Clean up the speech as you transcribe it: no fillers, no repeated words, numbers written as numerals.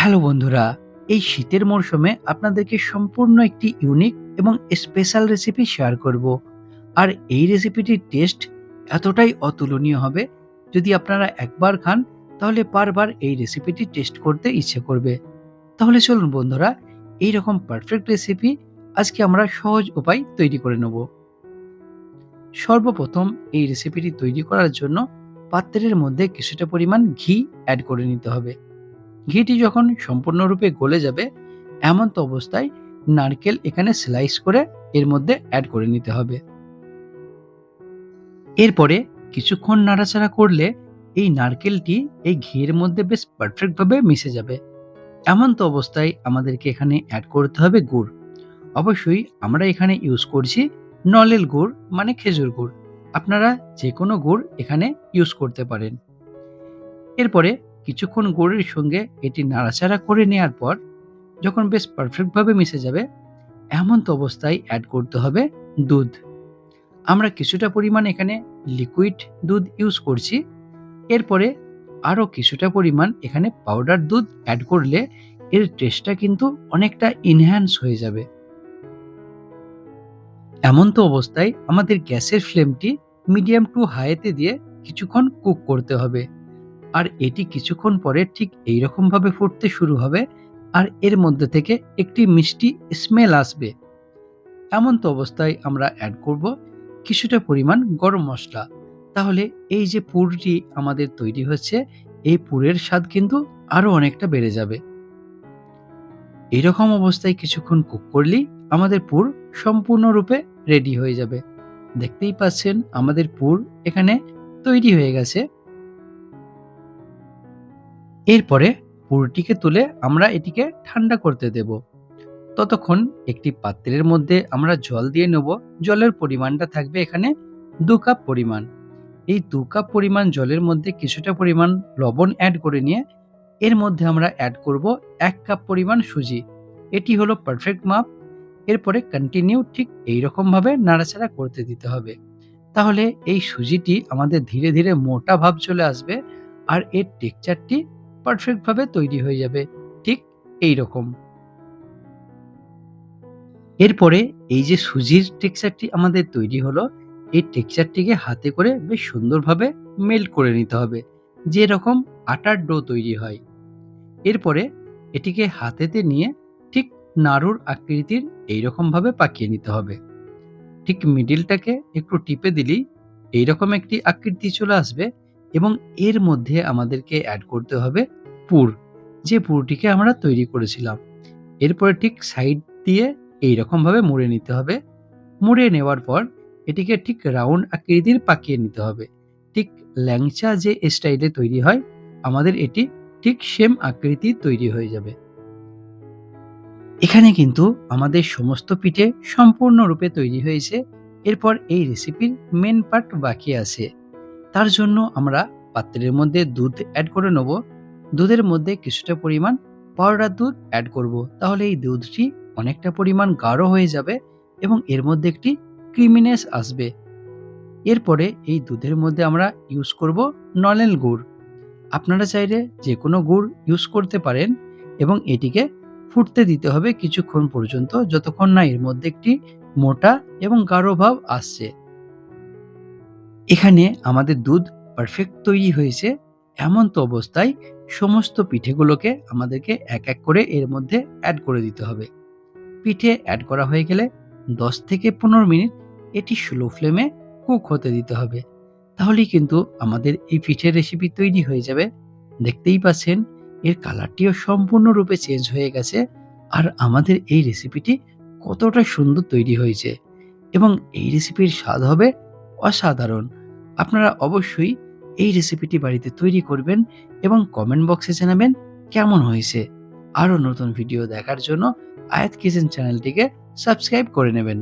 Hello বন্ধুরা, এই শীতের মরশুমে আপনাদেরকে সম্পূর্ণ একটি ইউনিক এবং স্পেশাল রেসিপি শেয়ার করব। আর এই রেসিপিটির টেস্ট এতটাই অতুলনীয় হবে, যদি আপনারা একবার খান তাহলে বারবার এই রেসিপিটি টেস্ট করতে ইচ্ছে করবে। তাহলে চলুন বন্ধুরা, এই রকম পারফেক্ট রেসিপি আজকে আমরা সহজ উপায় তৈরি করে নেব। সর্বপ্রথম এই রেসিপিটি তৈরি করার জন্য পাত্রের মধ্যে কিছুটা পরিমাণ ঘি অ্যাড করে নিতে হবে। ঘিটি যখন সম্পূর্ণরূপে গলে যাবে, এমন তো অবস্থায় নারকেল এখানে স্লাইস করে এর মধ্যে অ্যাড করে নিতে হবে। এরপরে কিছুক্ষণ নাড়াচাড়া করলে এই নারকেলটি এই ঘিয়ের মধ্যে বেশ পারফেক্ট ভাবে মিশে যাবে। এমন তো অবস্থায় আমাদেরকে এখানে অ্যাড করতে হবে গুড়। অবশ্যই আমরা এখানে ইউজ করছি নলেল গুড়, মানে খেজুর গুড়। আপনারা যে কোনো গুড় এখানে ইউজ করতে পারেন। এরপরে কিছুক্ষণ গুড়ের সঙ্গে এটি নাড়াচাড়া করে নেওয়ার পর যখন বেশ পারফেক্টভাবে মিশে যাবে, এমন তো অবস্থায় অ্যাড করতে হবে দুধ। আমরা কিছুটা পরিমাণ এখানে লিকুইড দুধ ইউজ করছি। এরপরে আরও কিছুটা পরিমাণ এখানে পাউডার দুধ অ্যাড করলে এর টেস্টটা কিন্তু অনেকটা ইনহ্যান্স হয়ে যাবে। এমন তো অবস্থায় আমাদের গ্যাসের ফ্লেমটি মিডিয়াম টু হাইতে দিয়ে কিছুক্ষণ কুক করতে হবে। আর এটি কিছুক্ষণ পরে ঠিক এইরকম ভাবে ফুটতে শুরু হবে, আর এর মধ্যে থেকে একটি মিষ্টি স্মেল আসবে। এমন তো অবস্থায় আমরা অ্যাড করব কিছুটা পরিমাণ গরম মশলা। তাহলে এই যে পুরটি আমাদের তৈরি হচ্ছে, এই পুরের স্বাদ কিন্তু আরো অনেকটা বেড়ে যাবে। এরকম অবস্থায় কিছুক্ষণ কুক করলেই আমাদের পুর সম্পূর্ণরূপে রেডি হয়ে যাবে। দেখতেই পাচ্ছেন আমাদের পুর এখানে তৈরি হয়ে গেছে। এরপরে পুরটিকে তুলে আমরা এটিকে ঠান্ডা করতে দেব। ততক্ষণ একটি পাত্রের মধ্যে আমরা জল দিয়ে নেব। জলের পরিমাণটা থাকবে এখানে 2 কাপ পরিমাণ। এই 2 কাপ পরিমাণ জলের মধ্যে কিছুটা পরিমাণ লবণ অ্যাড করে নিয়ে এর মধ্যে আমরা অ্যাড করব 1 কাপ পরিমাণ সুজি। এটি হলো পারফেক্ট মাপ। এরপরে কন্টিনিউ ঠিক এইরকম ভাবে নাড়াচাড়া করতে দিতে হবে। তাহলে এই সুজিটি আমাদের ধীরে ধীরে মোটা ভাব চলে আসবে, আর এর টেক্সচারটি পারফেক্ট ভাবে তৈরি হয়ে যাবে ঠিক এইরকম। এরপরে এই যে সুজির টেক্সচারটি আমাদের তৈরি হলো, এই টেক্সচারটিকে হাতে করে বেশ সুন্দরভাবে মেল্ট করে নিতে হবে, যেরকম আটার ডো তৈরি হয়। এরপরে এটিকে হাতেতে নিয়ে ঠিক নাড়ুর আকৃতির এইরকম ভাবে পাকিয়ে নিতে হবে। ঠিক মিডিলটাকে একটু টিপে দিলেই এইরকম একটি আকৃতি চলে আসবে, এবং এর মধ্যে আমাদেরকে অ্যাড করতে হবে পুর, যে পুরটিকে আমরা তৈরি করেছিলাম। এরপরে ঠিক সাইড দিয়ে এইরকম ভাবে মুড়ে নিতে হবে। মুড়ে নেওয়ার পর এটিকে ঠিক রাউন্ড আকৃতির পাকিয়ে নিতে হবে। ঠিক ল্যাংচা যে স্টাইলে তৈরি হয়, আমাদের এটি ঠিক সেম আকৃতি তৈরি হয়ে যাবে। এখানে কিন্তু আমাদের সমস্ত পিঠে সম্পূর্ণরূপে তৈরি হয়েছে। এরপর এই রেসিপির মেন পার্ট বাকি আছে। তার জন্য আমরা পাত্রের মধ্যে দুধ অ্যাড করে নেব। দুধের মধ্যে কিছুটা পরিমাণ পাউডার দুধ অ্যাড করব। তাহলে এই দুধটি অনেকটা পরিমাণ গাঢ় হয়ে যাবে এবং এর মধ্যে একটি ক্রিমিনেস আসবে। এরপরে এই দুধের মধ্যে আমরা ইউজ করব নলেন গুড়। আপনারা চাইলে যে কোনো গুড় ইউজ করতে পারেন, এবং এটিকে ফুটতে দিতে হবে কিছুক্ষণ পর্যন্ত, যতক্ষণ না এর মধ্যে একটি মোটা এবং গাঢ় ভাব আসছে। এখানে আমাদের দুধ পারফেক্ট তৈরি হয়েছে। এমন তো অবস্থায় সমস্ত পিঠেগুলোকে আমাদেরকে এক এক করে এর মধ্যে অ্যাড করে দিতে হবে। পিঠে অ্যাড করা হয়ে গেলে 10 থেকে 15 মিনিট এটি স্লো ফ্লেমে কুক হতে দিতে হবে। তাহলেই কিন্তু আমাদের এই পিঠের রেসিপি তৈরি হয়ে যাবে। দেখতেই পাচ্ছেন এর কালারটিও সম্পূর্ণরূপে চেঞ্জ হয়ে গেছে, আর আমাদের এই রেসিপিটি কতটা সুন্দর তৈরি হয়েছে, এবং এই রেসিপির স্বাদ হবে অসাধারণ। আপনারা অবশ্যই এই রেসিপিটি বাড়িতে তৈরি করবেন এবং কমেন্ট বক্সে জানাবেন কেমন হয়েছে। আরও নতুন ভিডিও দেখার জন্য আয়াত কিচেন চ্যানেলটিকে সাবস্ক্রাইব করে নেবেন।